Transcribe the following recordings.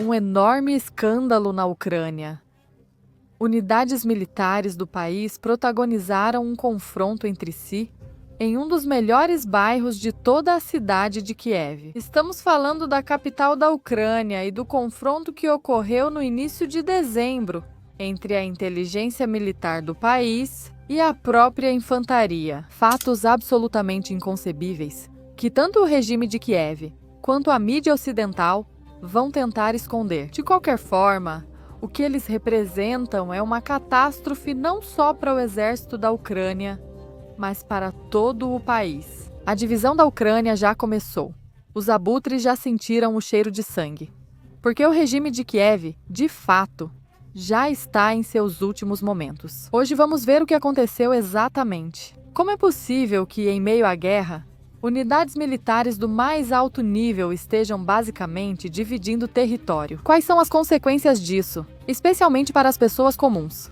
Um enorme escândalo na Ucrânia. Unidades militares do país protagonizaram um confronto entre si em um dos melhores bairros de toda a cidade de Kiev. Estamos falando da capital da Ucrânia e do confronto que ocorreu no início de dezembro entre a inteligência militar do país e a própria infantaria. Fatos absolutamente inconcebíveis que tanto o regime de Kiev quanto a mídia ocidental vão tentar esconder. De qualquer forma, o que eles representam é uma catástrofe não só para o exército da Ucrânia, mas para todo o país. A divisão da Ucrânia já começou. Os abutres já sentiram o cheiro de sangue. Porque o regime de Kiev, de fato, já está em seus últimos momentos. Hoje vamos ver o que aconteceu exatamente. Como é possível que, em meio à guerra, unidades militares do mais alto nível estejam basicamente dividindo território? Quais são as consequências disso, especialmente para as pessoas comuns?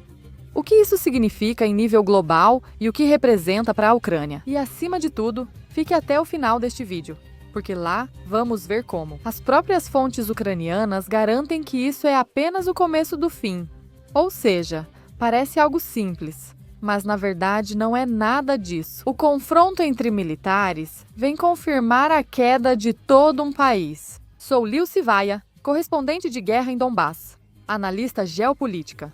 O que isso significa em nível global e o que representa para a Ucrânia? E, acima de tudo, fique até o final deste vídeo, porque lá vamos ver como. As próprias fontes ucranianas garantem que isso é apenas o começo do fim. Ou seja, parece algo simples, mas na verdade não é nada disso. O confronto entre militares vem confirmar a queda de todo um país. Sou Lil Sivaia, correspondente de guerra em Donbass, analista geopolítica.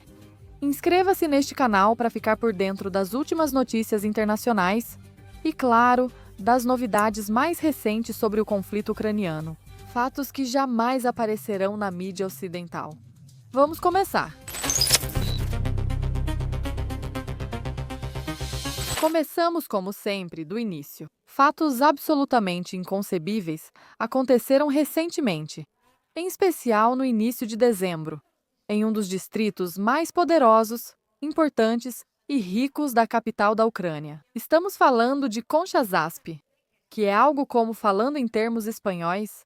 Inscreva-se neste canal para ficar por dentro das últimas notícias internacionais e, claro, das novidades mais recentes sobre o conflito ucraniano. Fatos que jamais aparecerão na mídia ocidental. Vamos começar! Começamos, como sempre, do início. Fatos absolutamente inconcebíveis aconteceram recentemente, em especial no início de dezembro, em um dos distritos mais poderosos, importantes e ricos da capital da Ucrânia. Estamos falando de Conchazasp, que é algo como, falando em termos espanhóis,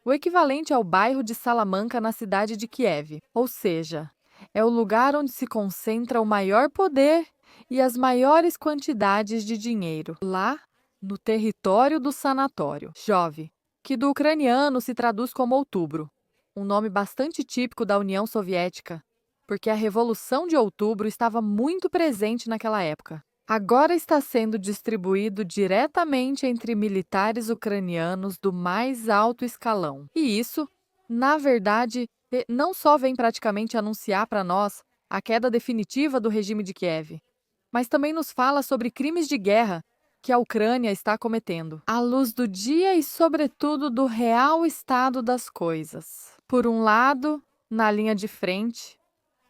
o equivalente ao bairro de Salamanca na cidade de Kiev, ou seja, é o lugar onde se concentra o maior poder e as maiores quantidades de dinheiro. Lá, no território do sanatório, Jove, que do ucraniano se traduz como outubro, um nome bastante típico da União Soviética, porque a Revolução de Outubro estava muito presente naquela época. Agora está sendo distribuído diretamente entre militares ucranianos do mais alto escalão. E isso, na verdade, não só vem praticamente anunciar para nós a queda definitiva do regime de Kiev, mas também nos fala sobre crimes de guerra que a Ucrânia está cometendo, à luz do dia e, sobretudo, do real estado das coisas. Por um lado, na linha de frente,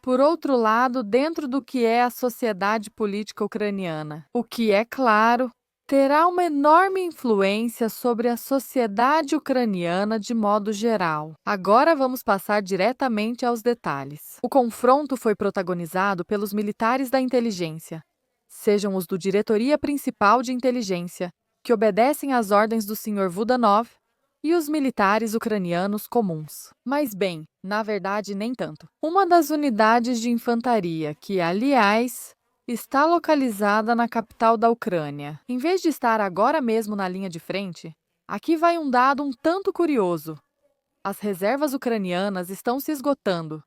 por outro lado, dentro do que é a sociedade política ucraniana, o que, é claro, terá uma enorme influência sobre a sociedade ucraniana de modo geral. Agora vamos passar diretamente aos detalhes. O confronto foi protagonizado pelos militares da inteligência, sejam os do Diretoria Principal de Inteligência, que obedecem às ordens do Sr. Budanov, e os militares ucranianos comuns. Mas bem, na verdade nem tanto. Uma das unidades de infantaria, que, aliás, está localizada na capital da Ucrânia, em vez de estar agora mesmo na linha de frente, aqui vai um dado um tanto curioso. As reservas ucranianas estão se esgotando.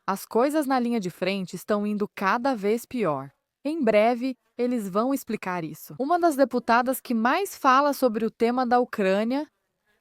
As coisas na linha de frente estão indo cada vez pior. Em breve, eles vão explicar isso. Uma das deputadas que mais fala sobre o tema da Ucrânia,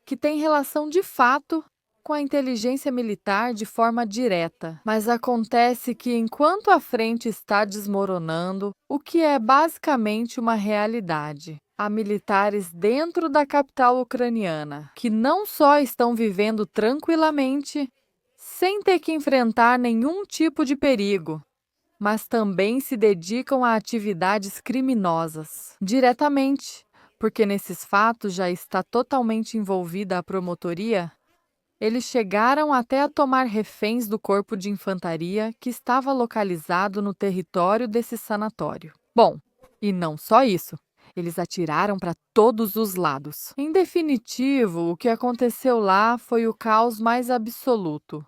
que tem relação de fato com a inteligência militar de forma direta. Mas acontece que, enquanto a frente está desmoronando, o que é basicamente uma realidade, há militares dentro da capital ucraniana que não só estão vivendo tranquilamente, sem ter que enfrentar nenhum tipo de perigo, mas também se dedicam a atividades criminosas diretamente, porque nesses fatos já está totalmente envolvida a promotoria. Eles chegaram até a tomar reféns do corpo de infantaria que estava localizado no território desse sanatório. Bom, e não só isso, eles atiraram para todos os lados. Em definitivo, o que aconteceu lá foi o caos mais absoluto,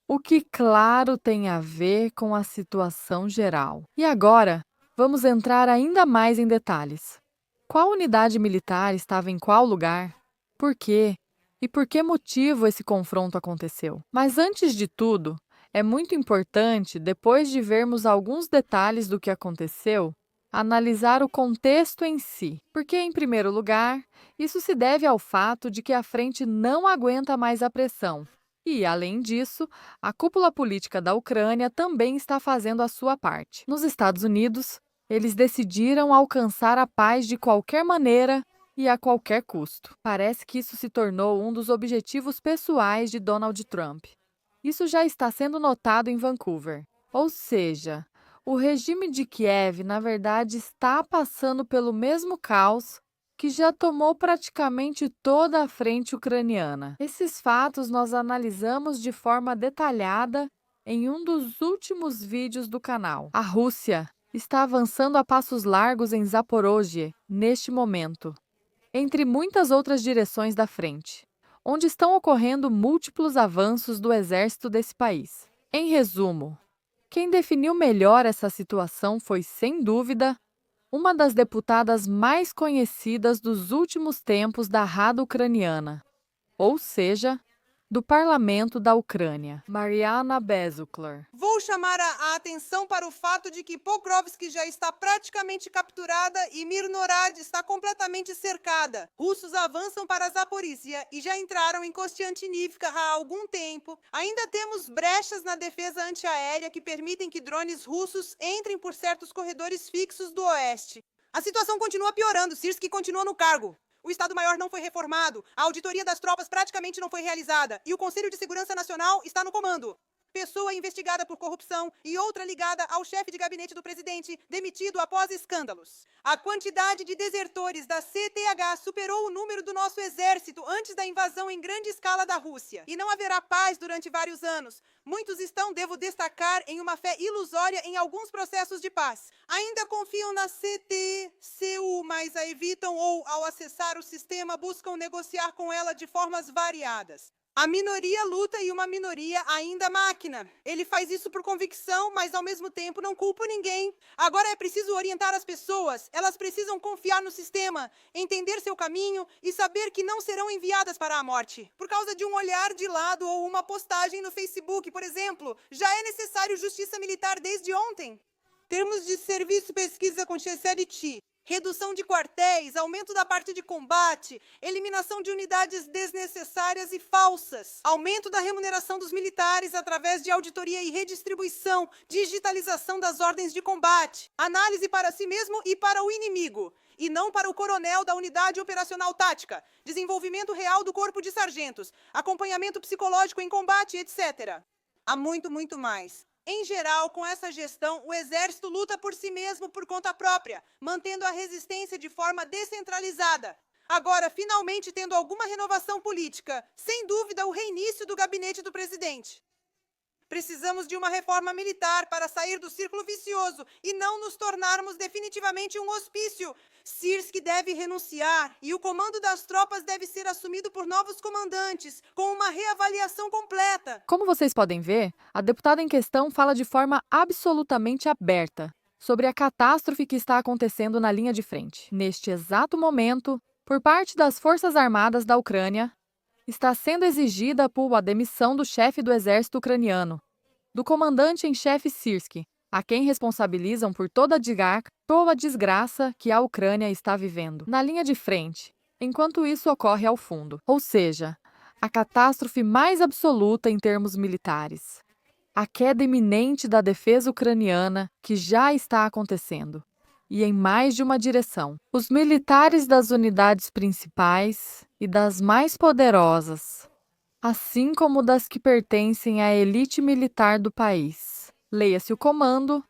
o que, claro, tem a ver com a situação geral. E agora, vamos entrar ainda mais em detalhes. Qual unidade militar estava em qual lugar? Por quê? e por que motivo esse confronto aconteceu. Mas antes de tudo, é muito importante, depois de vermos alguns detalhes do que aconteceu, analisar o contexto em si. Porque, em primeiro lugar, isso se deve ao fato de que a frente não aguenta mais a pressão. E, além disso, a cúpula política da Ucrânia também está fazendo a sua parte. Nos Estados Unidos, eles decidiram alcançar a paz de qualquer maneira e a qualquer custo. Parece que isso se tornou um dos objetivos pessoais de Donald Trump. Isso já está sendo notado em Vancouver. Ou seja, o regime de Kiev, na verdade, está passando pelo mesmo caos que já tomou praticamente toda a frente ucraniana. Esses fatos nós analisamos de forma detalhada em um dos últimos vídeos do canal. A Rússia está avançando a passos largos em Zaporozhye neste momento, entre muitas outras direções da frente, onde estão ocorrendo múltiplos avanços do exército desse país. Em resumo, quem definiu melhor essa situação foi, sem dúvida, uma das deputadas mais conhecidas dos últimos tempos da Rada Ucraniana, ou seja, do Parlamento da Ucrânia, Mariana Bezukler. Vou chamar a atenção para o fato de que Pokrovsk já está praticamente capturada e Mirnorad está completamente cercada. Russos avançam para Zaporizhia e já entraram em Kostiantynivka há algum tempo. Ainda temos brechas na defesa antiaérea que permitem que drones russos entrem por certos corredores fixos do oeste. A situação continua piorando, Sirski continua no cargo. O Estado-Maior não foi reformado, a auditoria das tropas praticamente não foi realizada e o Conselho de Segurança Nacional está no comando. Pessoa investigada por corrupção e outra ligada ao chefe de gabinete do presidente, demitido após escândalos. A quantidade de desertores da CTH superou o número do nosso exército antes da invasão em grande escala da Rússia. E não haverá paz durante vários anos. Muitos estão, devo destacar, em uma fé ilusória em alguns processos de paz. Ainda confiam na CTCU, mas a evitam ou, ao acessar o sistema, buscam negociar com ela de formas variadas. A minoria luta e uma minoria ainda máquina. Ele faz isso por convicção, mas ao mesmo tempo não culpa ninguém. Agora é preciso orientar as pessoas. Elas precisam confiar no sistema, entender seu caminho e saber que não serão enviadas para a morte. Por causa de um olhar de lado ou uma postagem no Facebook, por exemplo, já é necessário justiça militar desde ontem. Termos de serviço pesquisa com Cheseliti. Redução de quartéis, aumento da parte de combate, eliminação de unidades desnecessárias e falsas, aumento da remuneração dos militares através de auditoria e redistribuição, digitalização das ordens de combate, análise para si mesmo e para o inimigo, e não para o coronel da unidade operacional tática, desenvolvimento real do corpo de sargentos, acompanhamento psicológico em combate, etc. Há muito mais. Em geral, com essa gestão, o Exército luta por si mesmo por conta própria, mantendo a resistência de forma descentralizada. Agora, finalmente tendo alguma renovação política, sem dúvida o reinício do gabinete do presidente. Precisamos de uma reforma militar para sair do círculo vicioso e não nos tornarmos definitivamente um hospício. Sirski deve renunciar e o comando das tropas deve ser assumido por novos comandantes, com uma reavaliação completa. Como vocês podem ver, a deputada em questão fala de forma absolutamente aberta sobre a catástrofe que está acontecendo na linha de frente. Neste exato momento, por parte das Forças Armadas da Ucrânia, está sendo exigida a demissão do chefe do exército ucraniano, do comandante em chefe Sirski, a quem responsabilizam por toda a desgraça que a Ucrânia está vivendo na linha de frente, enquanto isso ocorre ao fundo. Ou seja, a catástrofe mais absoluta em termos militares. A queda iminente da defesa ucraniana que já está acontecendo. E em mais de uma direção. Os militares das unidades principais e das mais poderosas, assim como das que pertencem à elite militar do país. Leia-se o comando,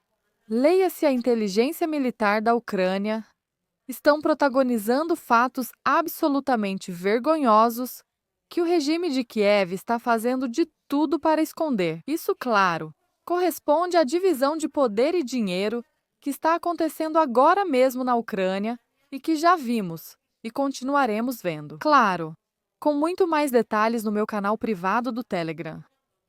leia-se a inteligência militar da Ucrânia, estão protagonizando fatos absolutamente vergonhosos que o regime de Kiev está fazendo de tudo para esconder. Isso, claro, corresponde à divisão de poder e dinheiro que está acontecendo agora mesmo na Ucrânia e que já vimos e continuaremos vendo. Claro, com muito mais detalhes no meu canal privado do Telegram,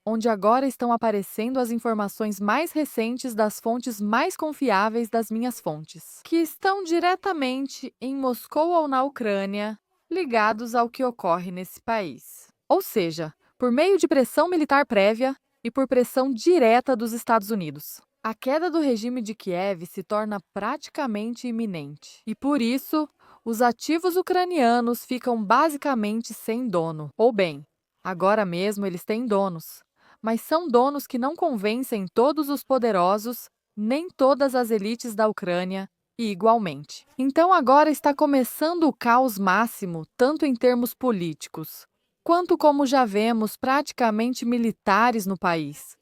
onde agora estão aparecendo as informações mais recentes das fontes mais confiáveis das minhas fontes, que estão diretamente em Moscou ou na Ucrânia ligados ao que ocorre nesse país. Ou seja, por meio de pressão militar prévia e por pressão direta dos Estados Unidos. A queda do regime de Kiev se torna praticamente iminente. E por isso, os ativos ucranianos ficam basicamente sem dono. Ou bem, agora mesmo eles têm donos, mas são donos que não convencem todos os poderosos, nem todas as elites da Ucrânia, e igualmente. Então agora está começando o caos máximo, tanto em termos políticos, quanto como já vemos praticamente militares no país,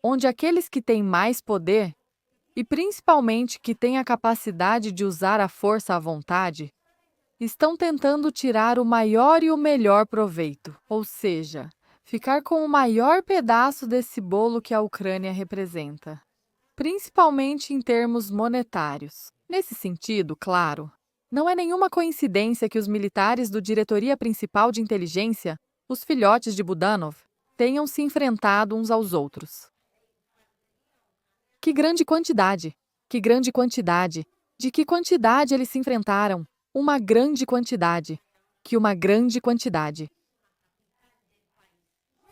onde aqueles que têm mais poder, e principalmente que têm a capacidade de usar a força à vontade, estão tentando tirar o maior e o melhor proveito, ou seja, ficar com o maior pedaço desse bolo que a Ucrânia representa, principalmente em termos monetários. Nesse sentido, claro, não é nenhuma coincidência que os militares do Diretoria Principal de Inteligência, os filhotes de Budanov, tenham se enfrentado uns aos outros. Que grande quantidade! Que grande quantidade! De que quantidade eles se enfrentaram? Uma grande quantidade. Que uma grande quantidade.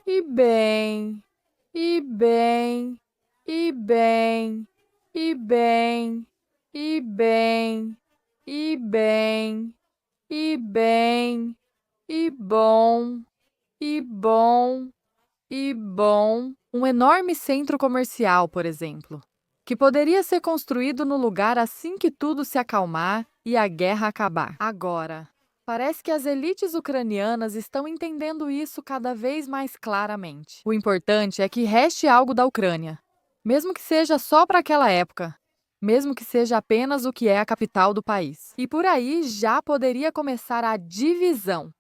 E bem, e bem, e bem, e bem, e bem, e bem, e bem, e bom, e bom, e bom. Um enorme centro comercial, por exemplo, que poderia ser construído no lugar assim que tudo se acalmar e a guerra acabar. Agora, parece que as elites ucranianas estão entendendo isso cada vez mais claramente. O importante é que reste algo da Ucrânia, mesmo que seja só para aquela época, mesmo que seja apenas o que é a capital do país. E por aí já poderia começar a divisão.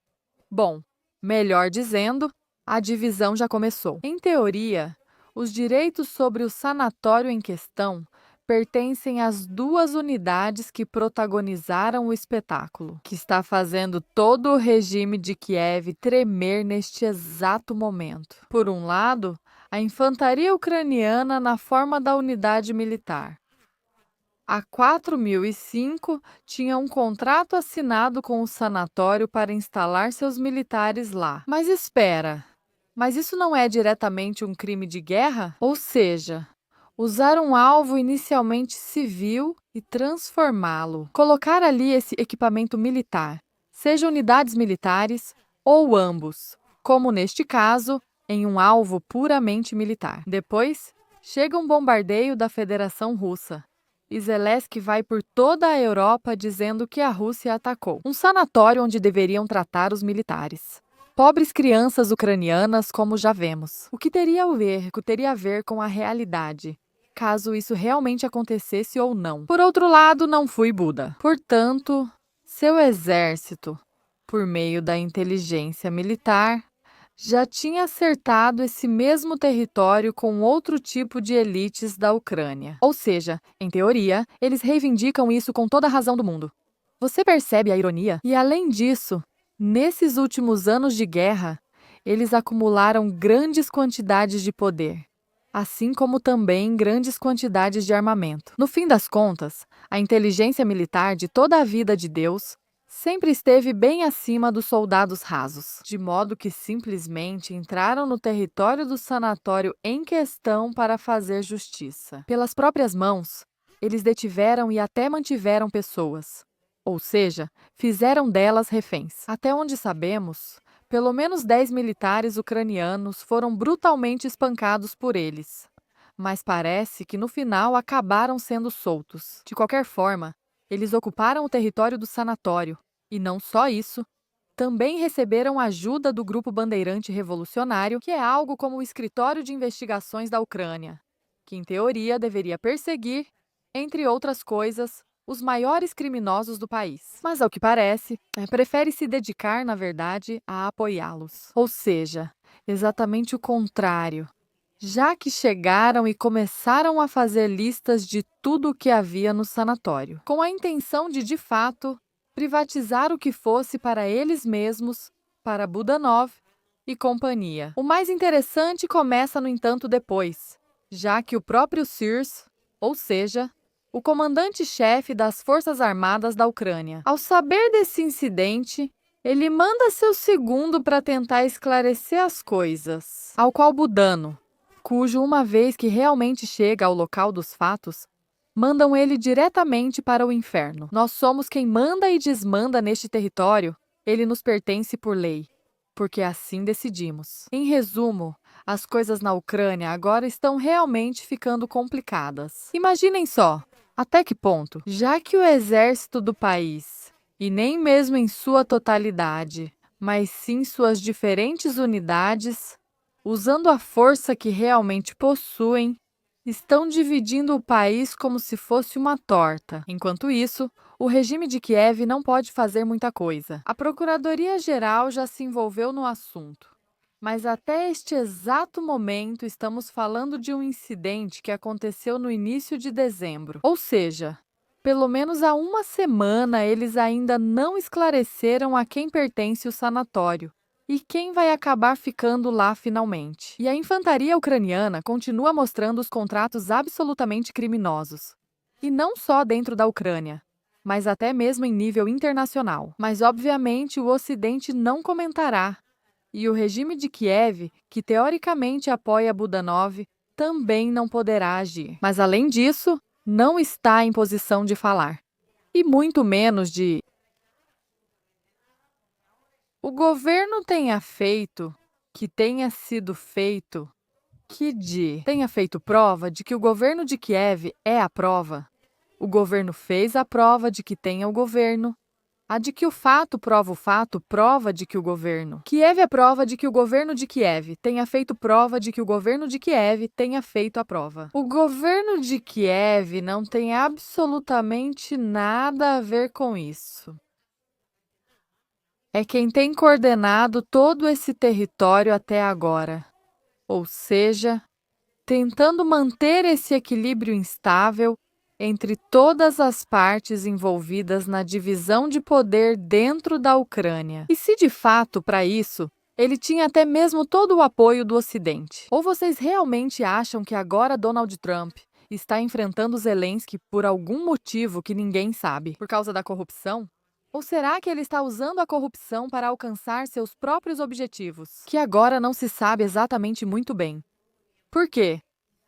Bom, melhor dizendo, a divisão já começou. Em teoria, os direitos sobre o sanatório em questão pertencem às duas unidades que protagonizaram o espetáculo, que está fazendo todo o regime de Kiev tremer neste exato momento. Por um lado, a infantaria ucraniana na forma da unidade militar. A 4005 tinha um contrato assinado com o sanatório para instalar seus militares lá. Mas espera, mas isso não é diretamente um crime de guerra? Ou seja, usar um alvo inicialmente civil e transformá-lo. Colocar ali esse equipamento militar, seja unidades militares ou ambos, como neste caso, em um alvo puramente militar. Depois, chega um bombardeio da Federação Russa. E Zelensky vai por toda a Europa dizendo que a Rússia atacou um sanatório onde deveriam tratar os militares. Pobres crianças ucranianas, como já vemos. O que teria a ver com a realidade, caso isso realmente acontecesse ou não? Por outro lado, não fui Buda. Portanto, seu exército, por meio da inteligência militar, já tinha acertado esse mesmo território com outro tipo de elites da Ucrânia. Ou seja, em teoria, eles reivindicam isso com toda a razão do mundo. Você percebe a ironia? E além disso, nesses últimos anos de guerra, eles acumularam grandes quantidades de poder, assim como também grandes quantidades de armamento. No fim das contas, a inteligência militar de toda a vida de Deus sempre esteve bem acima dos soldados rasos, de modo que simplesmente entraram no território do sanatório em questão para fazer justiça. Pelas próprias mãos, eles detiveram e até mantiveram pessoas, ou seja, fizeram delas reféns. Até onde sabemos, pelo menos 10 militares ucranianos foram brutalmente espancados por eles, mas parece que no final acabaram sendo soltos. De qualquer forma, eles ocuparam o território do sanatório, e não só isso, também receberam ajuda do Grupo Bandeirante Revolucionário, que é algo como o Escritório de Investigações da Ucrânia, que em teoria deveria perseguir, entre outras coisas, os maiores criminosos do país. Mas ao que parece, prefere se dedicar, na verdade, a apoiá-los. Ou seja, exatamente o contrário, já que chegaram e começaram a fazer listas de tudo o que havia no sanatório, com a intenção de fato, privatizar o que fosse para eles mesmos, para Budanov e companhia. O mais interessante começa, no entanto, depois, já que o próprio Sears, ou seja, o comandante-chefe das Forças Armadas da Ucrânia, ao saber desse incidente, Ele manda seu segundo para tentar esclarecer as coisas, ao qual Budano, cujo uma vez que realmente chega ao local dos fatos, mandam ele diretamente para o inferno. Nós somos quem manda e desmanda neste território, ele nos pertence por lei, porque assim decidimos. Em resumo, as coisas na Ucrânia agora estão realmente ficando complicadas. Imaginem só, até que ponto, já que o exército do país, e nem mesmo em sua totalidade, mas sim suas diferentes unidades, usando a força que realmente possuem, estão dividindo o país como se fosse uma torta. Enquanto isso, o regime de Kiev não pode fazer muita coisa. A Procuradoria-Geral já se envolveu no assunto. Mas até este exato momento estamos falando de um incidente que aconteceu no início de dezembro. Ou seja, pelo menos há uma semana eles ainda não esclareceram a quem pertence o sanatório e quem vai acabar ficando lá finalmente. E a infantaria ucraniana continua mostrando os contratos absolutamente criminosos. E não só dentro da Ucrânia, mas até mesmo em nível internacional. Mas obviamente o Ocidente não comentará. E o regime de Kiev, que teoricamente apoia Budanov, também não poderá agir. Mas além disso, não está em posição de falar. E muito menos de o governo tenha feito, que tenha sido feito, tenha feito prova de que o governo de Kiev é a prova. O governo fez a prova de que tem o governo. A de que o fato prova o fato, prova de que o governo. Kiev é prova de que o governo de Kiev tenha feito prova de que o governo de Kiev tenha feito a prova. O governo de Kiev não tem absolutamente nada a ver com isso. É quem tem coordenado todo esse território até agora. Ou seja, tentando manter esse equilíbrio instável entre todas as partes envolvidas na divisão de poder dentro da Ucrânia. E se de fato, para isso, ele tinha até mesmo todo o apoio do Ocidente? Ou vocês realmente acham que agora Donald Trump está enfrentando Zelensky por algum motivo que ninguém sabe? Por causa da corrupção? Ou será que ele está usando a corrupção para alcançar seus próprios objetivos, que agora não se sabe exatamente muito bem? Por quê?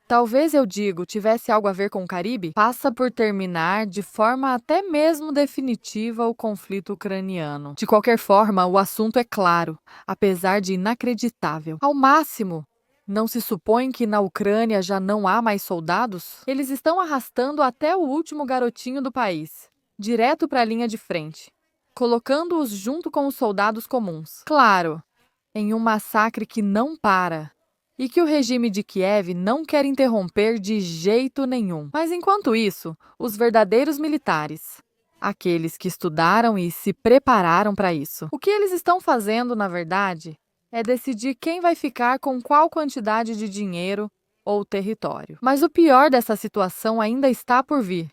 Talvez eu digo tivesse algo a ver com o Caribe, passa por terminar de forma até mesmo definitiva o conflito ucraniano. De qualquer forma, o assunto é claro, apesar de inacreditável. Ao máximo, não se supõe que na Ucrânia já não há mais soldados? Eles estão arrastando até o último garotinho do país, direto para a linha de frente, colocando-os junto com os soldados comuns. Claro, em um massacre que não para e que o regime de Kiev não quer interromper de jeito nenhum. Mas enquanto isso, os verdadeiros militares, aqueles que estudaram e se prepararam para isso, o que eles estão fazendo, na verdade, é decidir quem vai ficar com qual quantidade de dinheiro ou território. Mas o pior dessa situação ainda está por vir.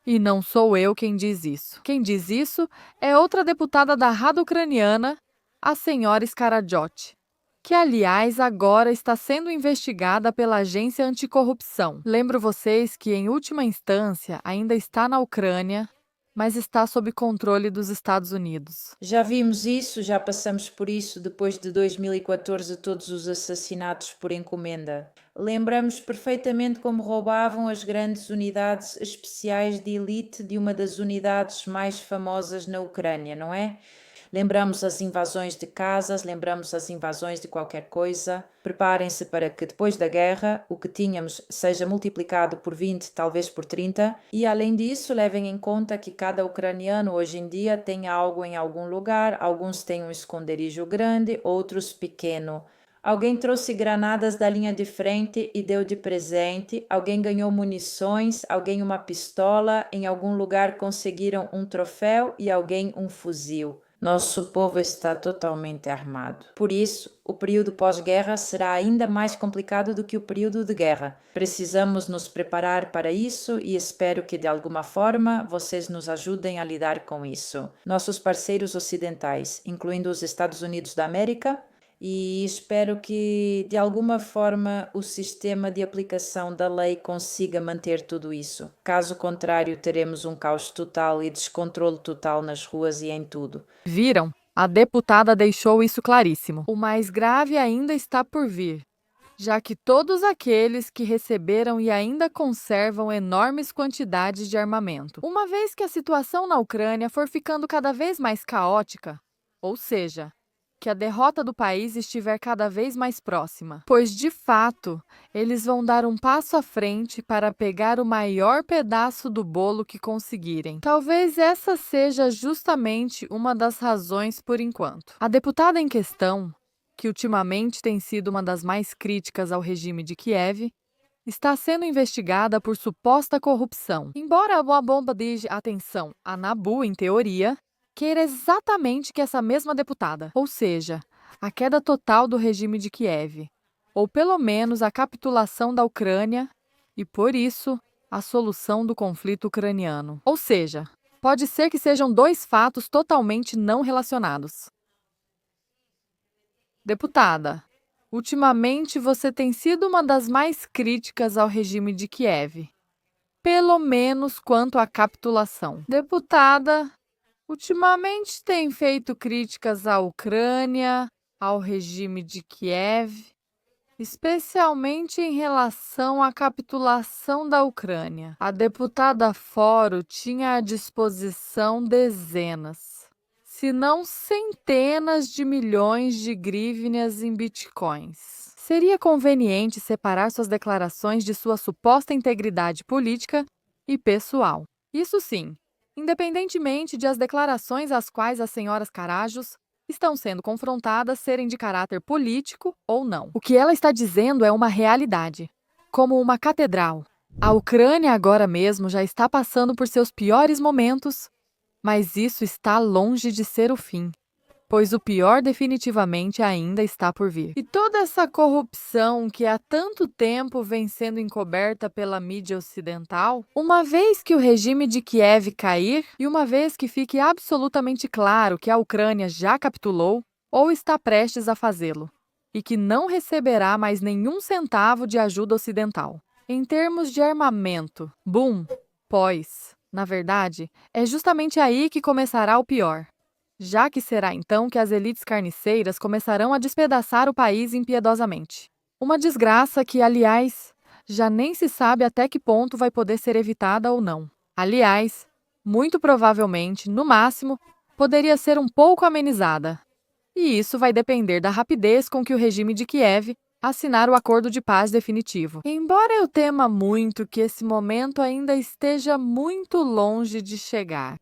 E não sou eu quem diz isso. Quem diz isso é outra deputada da Rada Ucraniana, a senhora Skaraджot, que, aliás, agora está sendo investigada pela Agência Anticorrupção. Lembro vocês que, em última instância, ainda está na Ucrânia, mas está sob controle dos Estados Unidos. Já vimos isso, já passamos por isso depois de 2014, todos os assassinatos por encomenda. Lembramos perfeitamente como roubavam as grandes unidades especiais de elite de uma das unidades mais famosas na Ucrânia, não é? Lembramos as invasões de casas, lembramos as invasões de qualquer coisa. Preparem-se para que depois da guerra o que tínhamos seja multiplicado por 20, talvez por 30. E além disso, levem em conta que cada ucraniano hoje em dia tem algo em algum lugar. Alguns têm um esconderijo grande, outros pequeno. Alguém trouxe granadas da linha de frente e deu de presente. Alguém ganhou munições, alguém uma pistola. Em algum lugar conseguiram um troféu e alguém um fuzil. Nosso povo está totalmente armado. Por isso, o período pós-guerra será ainda mais complicado do que o período de guerra. Precisamos nos preparar para isso e espero que, de alguma forma, vocês nos ajudem a lidar com isso. Nossos parceiros ocidentais, incluindo os Estados Unidos da América, e espero que, de alguma forma, o sistema de aplicação da lei consiga manter tudo isso. Caso contrário, teremos um caos total e descontrole total nas ruas e em tudo. Viram? A deputada deixou isso claríssimo. O mais grave ainda está por vir, já que todos aqueles que receberam e ainda conservam enormes quantidades de armamento. Uma vez que a situação na Ucrânia for ficando cada vez mais caótica, ou seja, que a derrota do país estiver cada vez mais próxima, pois, de fato, eles vão dar um passo à frente para pegar o maior pedaço do bolo que conseguirem. Talvez essa seja justamente uma das razões por enquanto. A deputada em questão, que ultimamente tem sido uma das mais críticas ao regime de Kiev, está sendo investigada por suposta corrupção. Embora a bomba de atenção a Nabu, em teoria, queira exatamente que essa mesma deputada, ou seja, a queda total do regime de Kiev, ou pelo menos a capitulação da Ucrânia e, por isso, a solução do conflito ucraniano. Ou seja, pode ser que sejam dois fatos totalmente não relacionados. Deputada, ultimamente você tem sido uma das mais críticas ao regime de Kiev, pelo menos quanto à capitulação. Deputada, ultimamente tem feito críticas à Ucrânia, ao regime de Kiev, especialmente em relação à capitulação da Ucrânia. A deputada Foro tinha à disposição dezenas, se não centenas de milhões de hryvnias em bitcoins. Seria conveniente separar suas declarações de sua suposta integridade política e pessoal. Isso sim, independentemente de as declarações às quais as senhoras Carajos estão sendo confrontadas serem de caráter político ou não. O que ela está dizendo é uma realidade, como uma catedral. A Ucrânia agora mesmo já está passando por seus piores momentos, mas isso está longe de ser o fim, pois o pior definitivamente ainda está por vir. E toda essa corrupção que há tanto tempo vem sendo encoberta pela mídia ocidental, uma vez que o regime de Kiev cair e uma vez que fique absolutamente claro que a Ucrânia já capitulou ou está prestes a fazê-lo, e que não receberá mais nenhum centavo de ajuda ocidental. Em termos de armamento, pois, na verdade, é justamente aí que começará o pior. Já que será então que as elites carniceiras começarão a despedaçar o país impiedosamente. Uma desgraça que, aliás, já nem se sabe até que ponto vai poder ser evitada ou não. Aliás, muito provavelmente, no máximo, poderia ser um pouco amenizada. E isso vai depender da rapidez com que o regime de Kiev assinar o acordo de paz definitivo. Embora eu tema muito que esse momento ainda esteja muito longe de chegar.